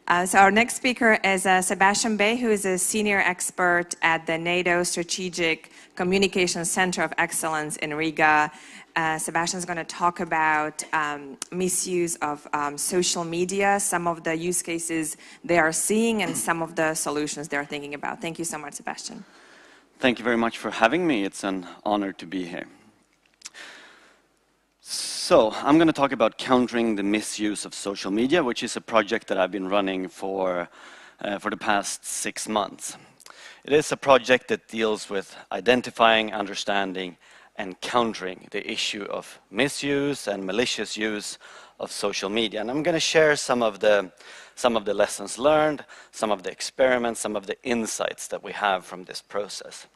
So our next speaker is Sebastian, who is a senior expert at the NATO Strategic Communications Center of Excellence in Riga. Sebastian is going to talk about misuse of social media, some of the use cases they are seeing, and some of the solutions they're thinking about. Thank you so much, Sebastian. Thank you very much for having me. It's an honor to be here. So, I'm going to talk about countering the misuse of social media, which is a project that I've been running for the past 6 months. It is a project that deals with identifying, understanding, and countering the issue of misuse and malicious use of social media. And I'm going to share some of the lessons learned, some of the experiments, some of the insights that we have from this process.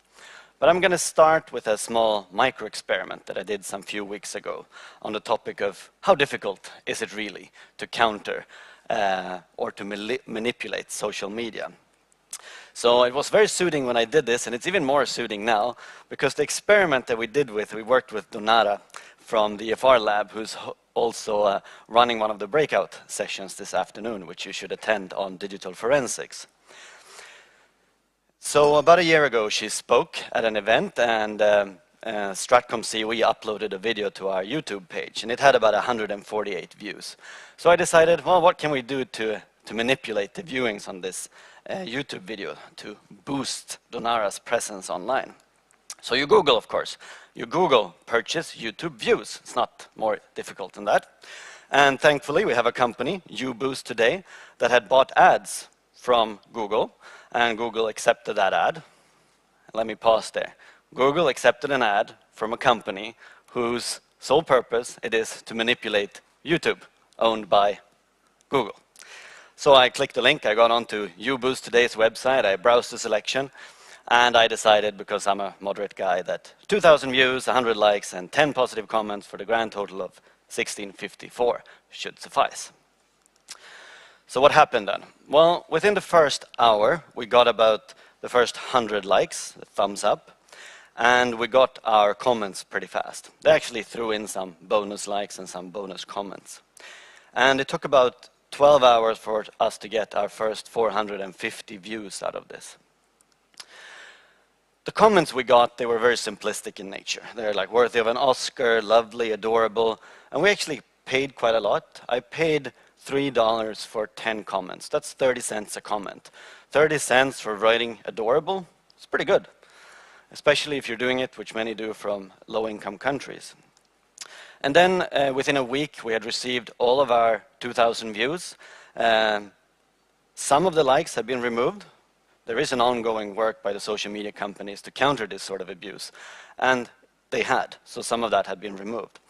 But I'm going to start with a small micro-experiment that I did some few weeks ago on the topic of how difficult is it really to counter or to manipulate social media. So it was very soothing when I did this, and it's even more soothing now, because the experiment that we worked with Donara from the EFR lab, who's also running one of the breakout sessions this afternoon, which you should attend on digital forensics. So about a year ago, she spoke at an event, and Stratcom COE uploaded a video to our YouTube page, and it had about 148 views. So I decided, well, what can we do to manipulate the viewings on this YouTube video to boost Donara's presence online? So you Google, of course. You Google purchase YouTube views. It's not more difficult than that. And thankfully, we have a company, YouBoost today, that had bought ads from Google, and Google accepted that ad. Let me pause there. Google accepted an ad from a company whose sole purpose it is to manipulate YouTube, owned by Google. So I clicked the link, I got onto YouBoost today's website, I browsed the selection, and I decided, because I'm a moderate guy, that 2,000 views, 100 likes, and 10 positive comments for the grand total of 1654 should suffice. So what happened then? Well, within the first hour, we got about the first 100 likes, the thumbs up, and we got our comments pretty fast. They actually threw in some bonus likes and some bonus comments. And it took about 12 hours for us to get our first 450 views out of this. The comments we got, they were very simplistic in nature. They're like worthy of an Oscar, lovely, adorable, and we actually paid quite a lot. I paid $3 for 10 comments. That's 30 cents a comment. 30 cents for writing adorable, it's pretty good. Especially if you're doing it, which many do from low-income countries. And then within a week, we had received all of our 2,000 views. Some of the likes have been removed. There is an ongoing work by the social media companies to counter this sort of abuse. And they had, so some of that had been removed.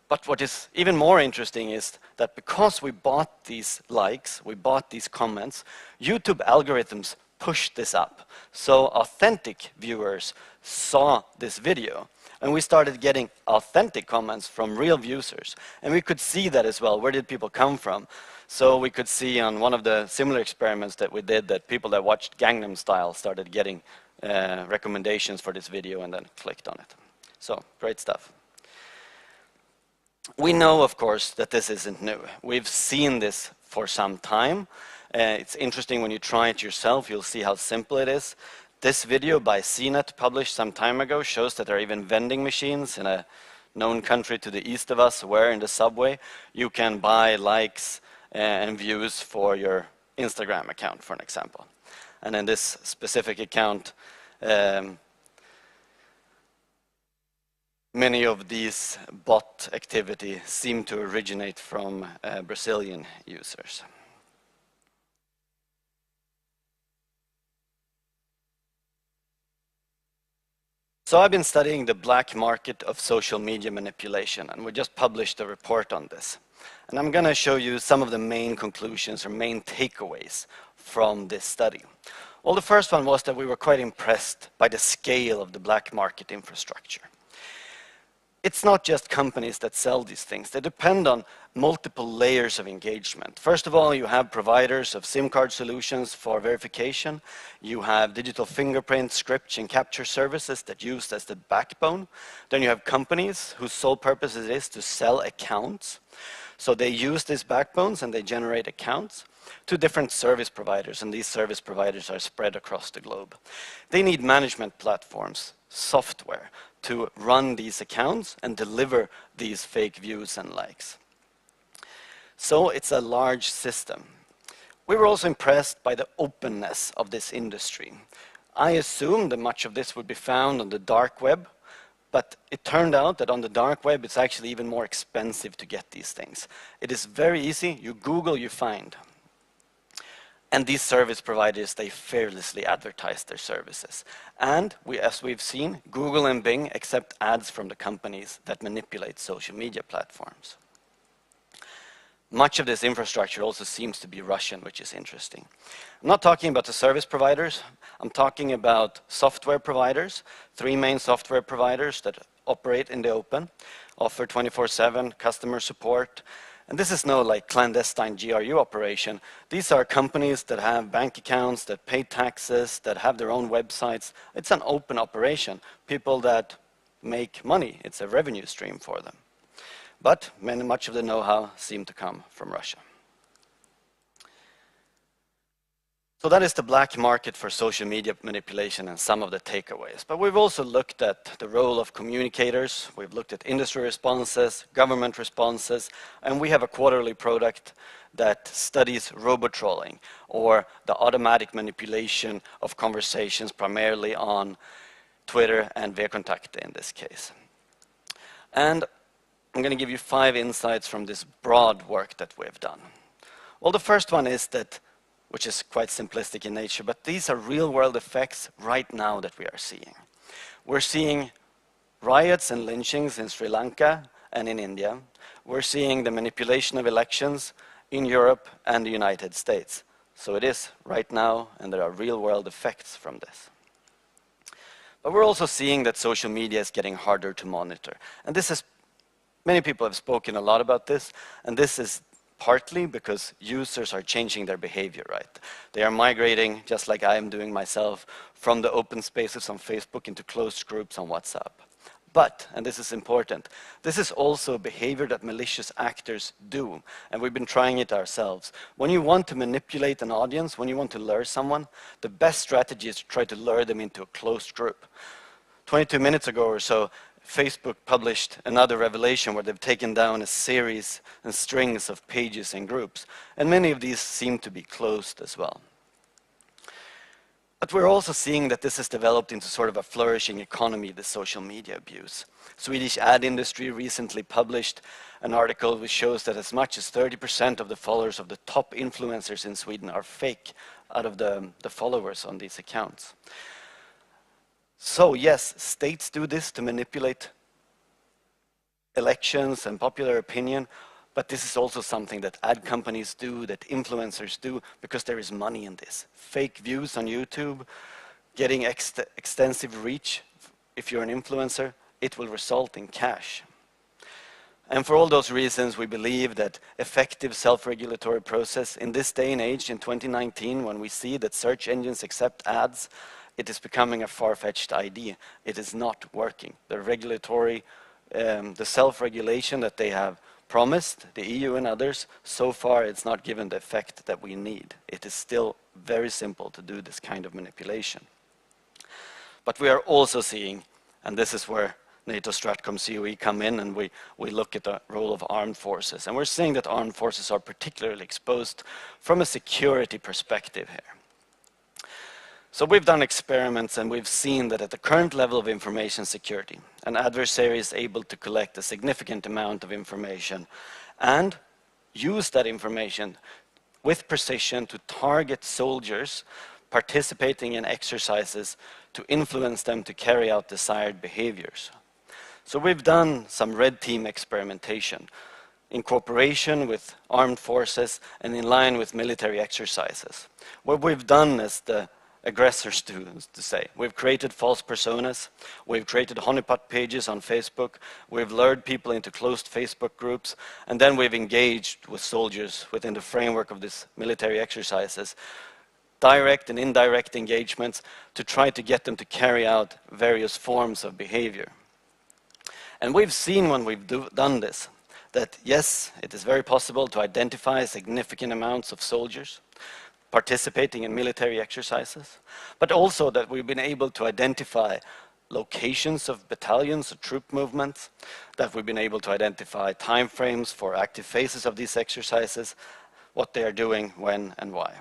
But what is even more interesting is that because we bought these likes, we bought these comments, YouTube algorithms pushed this up. So authentic viewers saw this video, and we started getting authentic comments from real users. And we could see that as well. Where did people come from? So we could see on one of the similar experiments that we did that people that watched Gangnam Style started getting recommendations for this video and then clicked on it. So, great stuff. We know, of course, that this isn't new. We've seen this for some time. It's interesting when you try it yourself, you'll see how simple it is. This video by CNET, published some time ago, shows that there are even vending machines in a known country to the east of us, where in the subway you can buy likes and views for your Instagram account, for an example. And in this specific account, many of these bot activity seem to originate from Brazilian users. So I've been studying the black market of social media manipulation, and we just published a report on this. And I'm going to show you some of the main conclusions or main takeaways from this study. Well, the first one was that we were quite impressed by the scale of the black market infrastructure. It's not just companies that sell these things. They depend on multiple layers of engagement. First of all, you have providers of SIM card solutions for verification. You have digital fingerprint, script, and capture services that used as the backbone. Then you have companies whose sole purpose it is to sell accounts. So they use these backbones and they generate accounts to different service providers, and these service providers are spread across the globe. They need management platforms, software, to run these accounts and deliver these fake views and likes. So it's a large system. We were also impressed by the openness of this industry. I assumed that much of this would be found on the dark web, but it turned out that on the dark web it's actually even more expensive to get these things. It is very easy, you Google, you find. And these service providers, they fearlessly advertise their services. And as we've seen, Google and Bing accept ads from the companies that manipulate social media platforms. Much of this infrastructure also seems to be Russian, which is interesting. I'm not talking about the service providers. I'm talking about software providers, 3 main software providers that operate in the open, offer 24/7 customer support. And this is no like clandestine GRU operation. These are companies that have bank accounts, that pay taxes, that have their own websites. It's an open operation. People that make money, it's a revenue stream for them. But much of the know-how seemed to come from Russia. So that is the black market for social media manipulation and some of the takeaways. But we've also looked at the role of communicators, we've looked at industry responses, government responses, and we have a quarterly product that studies robotrolling, or the automatic manipulation of conversations primarily on Twitter and VKontakte in this case. And I'm going to give you 5 insights from this broad work that we've done. Well, the first one is that, which is quite simplistic in nature, but these are real-world effects right now that we are seeing. We're seeing riots and lynchings in Sri Lanka and in India. We're seeing the manipulation of elections in Europe and the United States. So it is right now, and there are real-world effects from this. But we're also seeing that social media is getting harder to monitor. And this is, many people have spoken a lot about this, and this is partly because users are changing their behavior, right? They are migrating, just like I am doing myself, from the open spaces on Facebook into closed groups on WhatsApp. But, and this is important, this is also behavior that malicious actors do, and we've been trying it ourselves. When you want to manipulate an audience, when you want to lure someone, the best strategy is to try to lure them into a closed group. 22 minutes ago or so, Facebook published another revelation where they've taken down a series and strings of pages and groups, and many of these seem to be closed as well. But we're also seeing that this has developed into sort of a flourishing economy, the social media abuse. Swedish ad industry recently published an article which shows that as much as 30% of the followers of the top influencers in Sweden are fake out of the followers on these accounts. So yes, states do this to manipulate elections and popular opinion, but this is also something that ad companies do, that influencers do, because there is money in this. Fake views on YouTube, getting extensive reach, if you're an influencer, it will result in cash. And for all those reasons, we believe that effective self-regulatory process in this day and age, in 2019, when we see that search engines accept ads, it is becoming a far-fetched idea. It is not working. The regulatory, the self-regulation that they have promised, the EU and others, so far it's not given the effect that we need. It is still very simple to do this kind of manipulation. But we are also seeing, and this is where NATO Stratcom COE come in, and we look at the role of armed forces. And we're seeing that armed forces are particularly exposed from a security perspective here. So we've done experiments, and we've seen that at the current level of information security, an adversary is able to collect a significant amount of information and use that information with precision to target soldiers participating in exercises to influence them to carry out desired behaviors. So we've done some red team experimentation in cooperation with armed forces and in line with military exercises. What we've done is the aggressors to say. We've created false personas, we've created honeypot pages on Facebook, we've lured people into closed Facebook groups, and then we've engaged with soldiers within the framework of these military exercises, direct and indirect engagements to try to get them to carry out various forms of behavior. And we've seen when we've done this, that yes, it is very possible to identify significant amounts of soldiers participating in military exercises, but also that we've been able to identify locations of battalions or troop movements, that we've been able to identify timeframes for active phases of these exercises, what they are doing, when and why.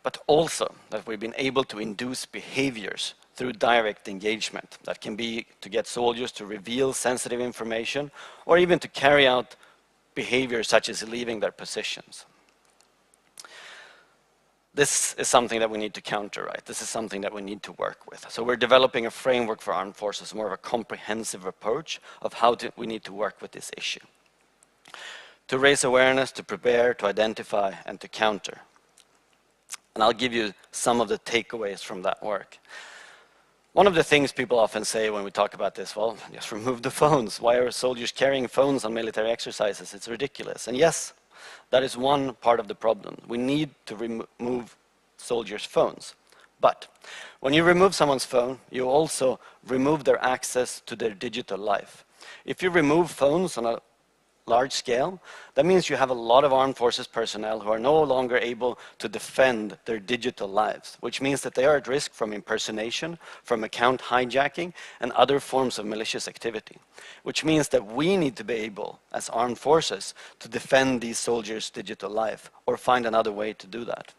But also that we've been able to induce behaviors through direct engagement. That can be to get soldiers to reveal sensitive information or even to carry out behaviors such as leaving their positions. This is something that we need to counter, right? This is something that we need to work with. So we're developing a framework for armed forces, more of a comprehensive approach of how we need to work with this issue. To raise awareness, to prepare, to identify, and to counter. And I'll give you some of the takeaways from that work. One of the things people often say when we talk about this, well, just remove the phones. Why are soldiers carrying phones on military exercises? It's ridiculous. And yes, that is one part of the problem. We need to remove soldiers' phones. But when you remove someone's phone, you also remove their access to their digital life. If you remove phones on a large scale, that means you have a lot of armed forces personnel who are no longer able to defend their digital lives, which means that they are at risk from impersonation, from account hijacking, and other forms of malicious activity, which means that we need to be able, as armed forces, to defend these soldiers' digital life or find another way to do that.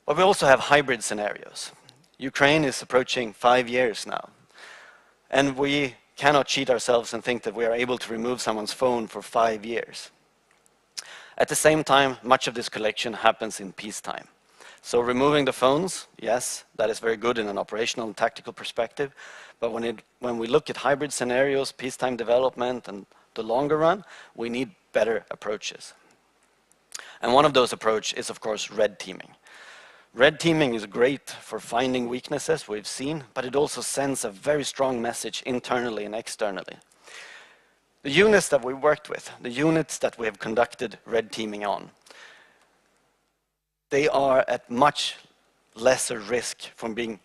But we also have hybrid scenarios. Ukraine is approaching 5 years now, and we cannot cheat ourselves and think that we are able to remove someone's phone for 5 years. At the same time, much of this collection happens in peacetime. So removing the phones, yes, that is very good in an operational and tactical perspective, but when we look at hybrid scenarios, peacetime development, and the longer run, we need better approaches. And one of those approaches is, of course, red teaming. Red teaming is great for finding weaknesses we've seen, but it also sends a very strong message internally and externally. The units that we worked with, the units that we have conducted red teaming on, they are at much lesser risk from being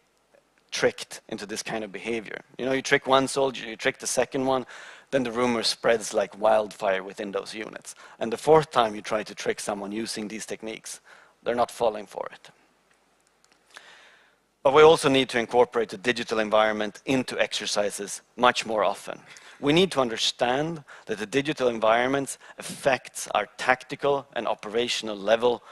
tricked into this kind of behavior. You know, you trick one soldier, you trick the second one, then the rumor spreads like wildfire within those units. And the fourth time you try to trick someone using these techniques, they're not falling for it. But we also need to incorporate the digital environment into exercises much more often. We need to understand that the digital environment affects our tactical and operational level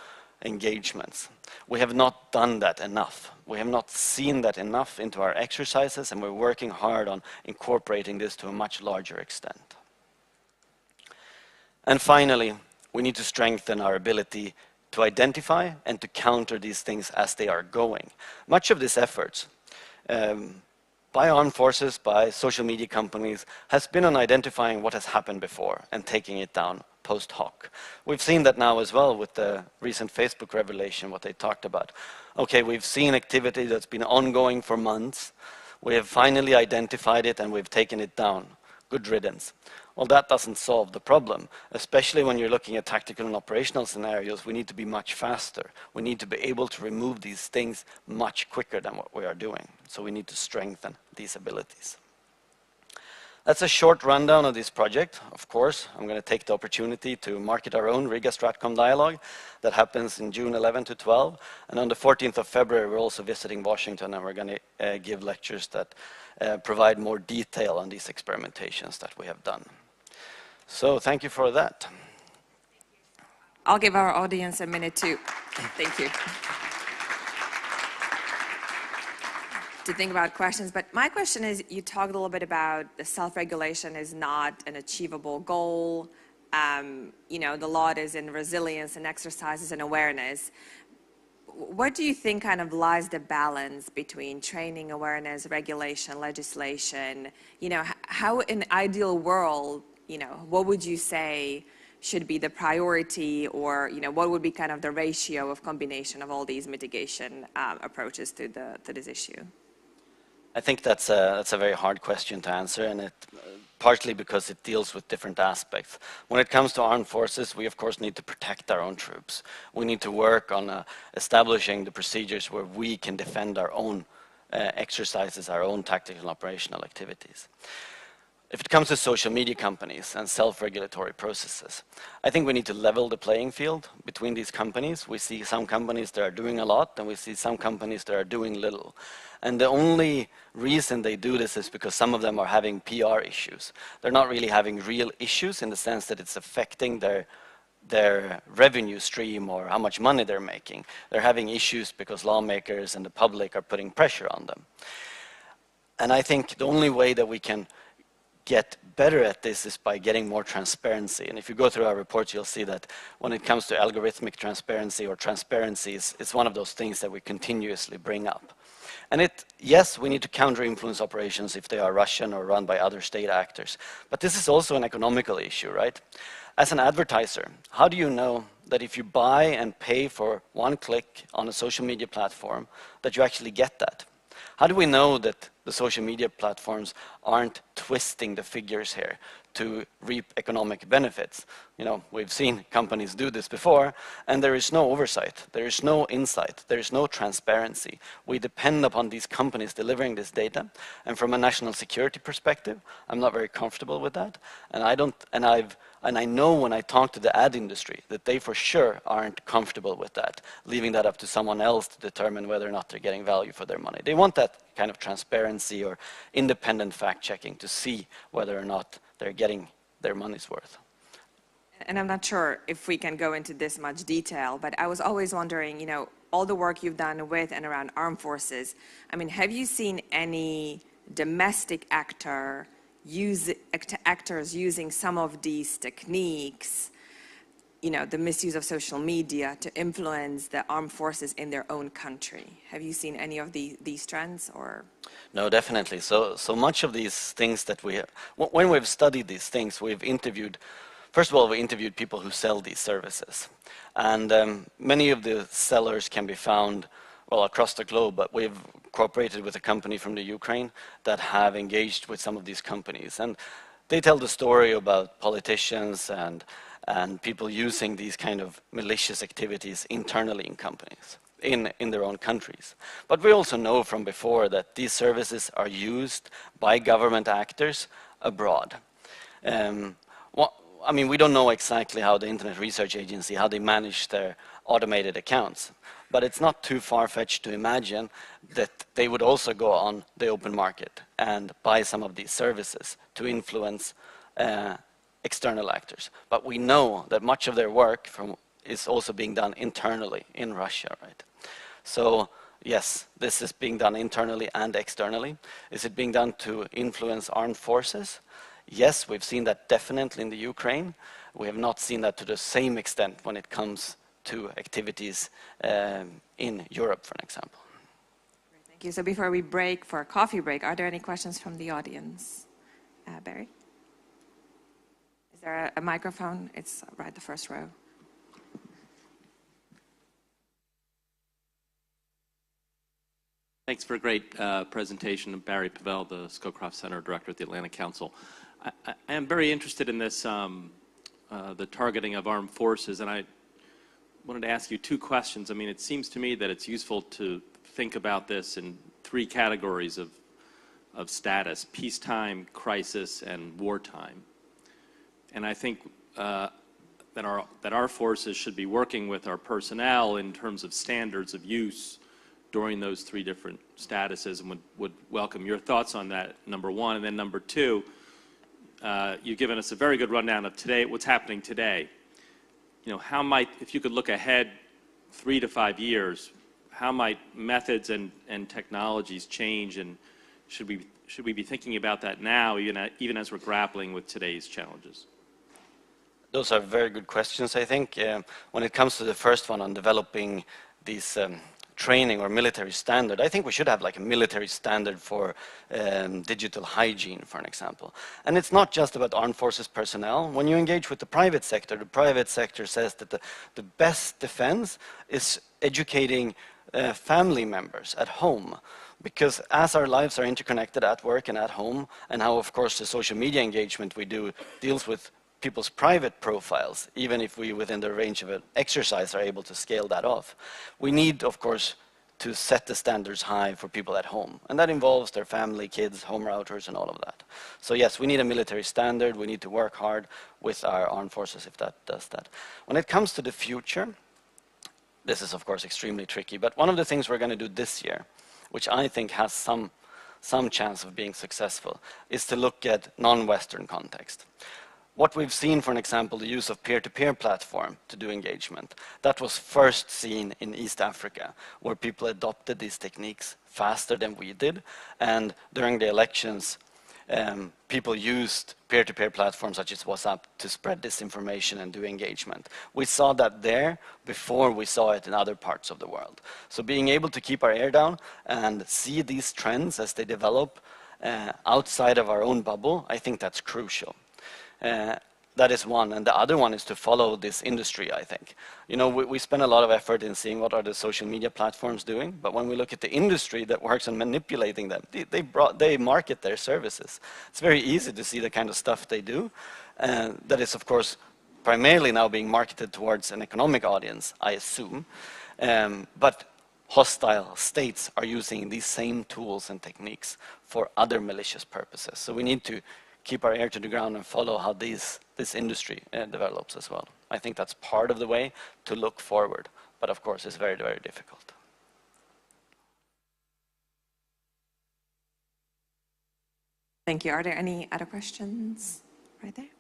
engagements. We have not done that enough. We have not seen that enough into our exercises, and we're working hard on incorporating this to a much larger extent. And finally, we need to strengthen our ability to identify and to counter these things as they are going. Much of this effort by armed forces, by social media companies, has been on identifying what has happened before and taking it down post hoc. We've seen that now as well with the recent Facebook revelation, what they talked about. Okay, we've seen activity that's been ongoing for months. We have finally identified it and we've taken it down. Good riddance. Well, that doesn't solve the problem, especially when you're looking at tactical and operational scenarios. We need to be much faster. We need to be able to remove these things much quicker than what we are doing. So we need to strengthen these abilities. That's a short rundown of this project. Of course, I'm going to take the opportunity to market our own Riga Stratcom Dialogue that happens in June 11 to 12. And on the 14th of February, we're also visiting Washington, and we're going to give lectures that provide more detail on these experimentations that we have done. So thank you for that. I'll give our audience a minute to, thank you, to think about questions. But my question is, you talked a little bit about the self-regulation is not an achievable goal. You know, the lot is in resilience and exercises and awareness. What do you think kind of lies the balance between training, awareness, regulation, legislation? You know, how in an ideal world, you know, what would you say should be the priority, or, you know, what would be kind of the ratio of combination of all these mitigation approaches to this issue? I think that's a very hard question to answer, and partly because it deals with different aspects. When it comes to armed forces, we of course need to protect our own troops. We need to work on establishing the procedures where we can defend our own exercises, our own tactical and operational activities. if it comes to social media companies and self-regulatory processes, I think we need to level the playing field between these companies. We see some companies that are doing a lot, and we see some companies that are doing little. And the only reason they do this is because some of them are having PR issues. They're not really having real issues in the sense that it's affecting their revenue stream or how much money they're making. They're having issues because lawmakers and the public are putting pressure on them. And I think the only way that we can get better at this is by getting more transparency. And if you go through our reports, you'll see that when it comes to algorithmic transparency or transparencies, it's one of those things that we continuously bring up. And yes, we need to counter influence operations if they are Russian or run by other state actors. But this is also an economical issue, right? As an advertiser, how do you know that if you buy and pay for one click on a social media platform, that you actually get that? How do we know that the social media platforms aren't twisting the figures here to reap economic benefits? You know, we've seen companies do this before, and there is no oversight, there is no insight, there is no transparency. We depend upon these companies delivering this data, and from a national security perspective, I'm not very comfortable with that. And I know when I talk to the ad industry that they for sure aren't comfortable with that, leaving that up to someone else to determine whether or not they're getting value for their money. They want that kind of transparency or independent fact-checking to see whether or not they're getting their money's worth. And I'm not sure if we can go into this much detail, but I was always wondering, you know, all the work you've done with and around armed forces, I mean, have you seen any domestic actors using some of these techniques, you know, the misuse of social media to influence the armed forces in their own country? Have you seen any of these trends, or? No, definitely. So much of these things that when we've studied these things, we've interviewed, first of all, we interviewed people who sell these services. And many of the sellers can be found, well, across the globe, but we've cooperated with a company from the Ukraine that have engaged with some of these companies. And they tell the story about politicians and people using these kind of malicious activities internally in companies, in their own countries. But we also know from before that these services are used by government actors abroad. I mean, we don't know exactly how the Internet Research Agency, how they manage their automated accounts, but it's not too far-fetched to imagine that they would also go on the open market and buy some of these services to influence external actors. But we know that much of their work is also being done internally in Russia, right? So yes, this is being done internally and externally. Is it being done to influence armed forces? Yes, we've seen that definitely in the Ukraine. We have not seen that to the same extent when it comes to activities in Europe, for example. Thank you. So before we break for a coffee break, are there any questions from the audience? Barry? Is there a microphone? It's right the first row. Thanks for a great presentation. Barry Pavel, the Scowcroft Center Director at the Atlantic Council. I am very interested in this, the targeting of armed forces, and I wanted to ask you two questions. I mean, it seems to me that it's useful to think about this in three categories of status: peacetime, crisis, and wartime. And I think that our forces should be working with our personnel in terms of standards of use during those three different statuses, and would welcome your thoughts on that, number one. And then number two, you've given us a very good rundown of today, what's happening today. You know, how might, if you could look ahead 3 to 5 years, how might methods and technologies change, and should we be thinking about that now, even as we're grappling with today's challenges? Those are very good questions, I think. When it comes to the first one on developing these training or military standard, I think we should have like a military standard for digital hygiene, for an example. And it's not just about armed forces personnel. When you engage with the private sector says that the best defense is educating family members at home. Because as our lives are interconnected at work and at home, and how, of course, the social media engagement we do deals with people's private profiles, even if we, within the range of an exercise, are able to scale that off. We need, of course, to set the standards high for people at home. And that involves their family, kids, home routers, and all of that. So yes, we need a military standard. We need to work hard with our armed forces if that does that. When it comes to the future, this is of course extremely tricky, but one of the things we're going to do this year, which I think has some chance of being successful, is to look at non-Western context. What we've seen, for an example, the use of peer-to-peer platform to do engagement, that was first seen in East Africa, where people adopted these techniques faster than we did. And during the elections, people used peer-to-peer platforms such as WhatsApp to spread disinformation and do engagement. We saw that there before we saw it in other parts of the world. So being able to keep our ear down and see these trends as they develop outside of our own bubble, I think that's crucial. That is one, and the other one is to follow this industry, I think. You know, we spend a lot of effort in seeing what are the social media platforms doing, but when we look at the industry that works on manipulating them, they market their services. It's very easy to see the kind of stuff they do, that is, of course, primarily now being marketed towards an economic audience, I assume, but hostile states are using these same tools and techniques for other malicious purposes. So we need to keep our ear to the ground and follow how this industry develops as well. I think that's part of the way to look forward, but of course it's very, very difficult. Thank you. Are there any other questions right there?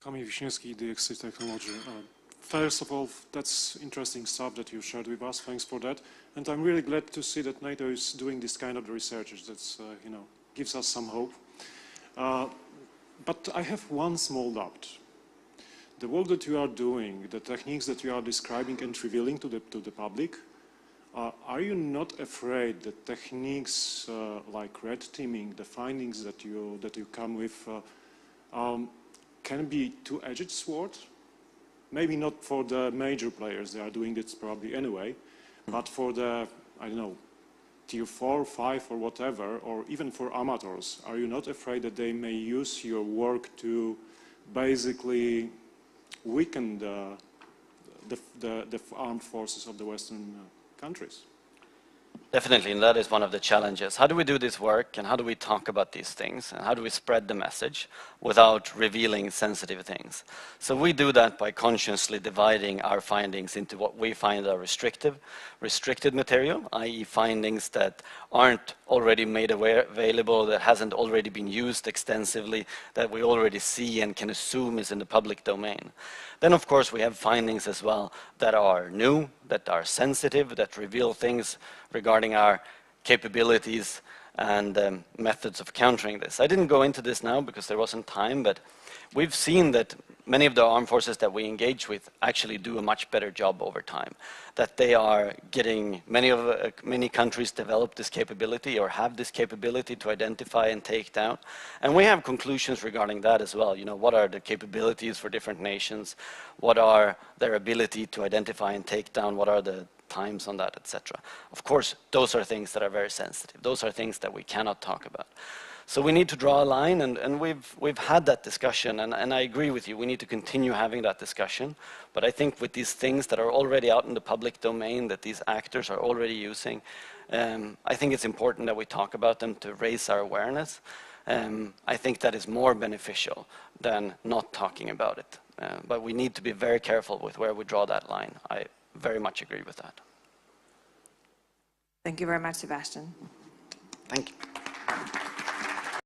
Kamil Wiśniewski, DXC Technology. First of all, that's interesting stuff that you shared with us. Thanks for that. And I'm really glad to see that NATO is doing this kind of research. That's, you know, gives us some hope. But I have one small doubt. The work that you are doing, the techniques that you are describing and revealing to the public, are you not afraid that techniques like red teaming, the findings that you come with, can be two-edged sword? Maybe not for the major players, they are doing this probably anyway, but for the, I don't know, tier 4, 5 or whatever, or even for amateurs, are you not afraid that they may use your work to basically weaken the armed forces of the Western countries? Definitely, and that is one of the challenges. How do we do this work, and how do we talk about these things, and how do we spread the message without revealing sensitive things? So we do that by consciously dividing our findings into what we find are restricted material, i.e. findings that aren't already made available, that hasn't already been used extensively, that we already see and can assume is in the public domain. Then, of course, we have findings as well that are new, that are sensitive, that reveal things regarding our capabilities and methods of countering this. I didn't go into this now because there wasn't time, but we've seen that many of the armed forces that we engage with actually do a much better job over time. That they are getting, many countries develop this capability or have this capability to identify and take down. And we have conclusions regarding that as well. You know, what are the capabilities for different nations? What are their ability to identify and take down? What are the times on that, etc. Of course, those are things that are very sensitive. Those are things that we cannot talk about. So we need to draw a line, and we've had that discussion, and I agree with you, we need to continue having that discussion. But I think with these things that are already out in the public domain, that these actors are already using, I think it's important that we talk about them to raise our awareness. I think that is more beneficial than not talking about it. But we need to be very careful with where we draw that line. I very much agree with that. Thank you very much, Sebastian. Thank you.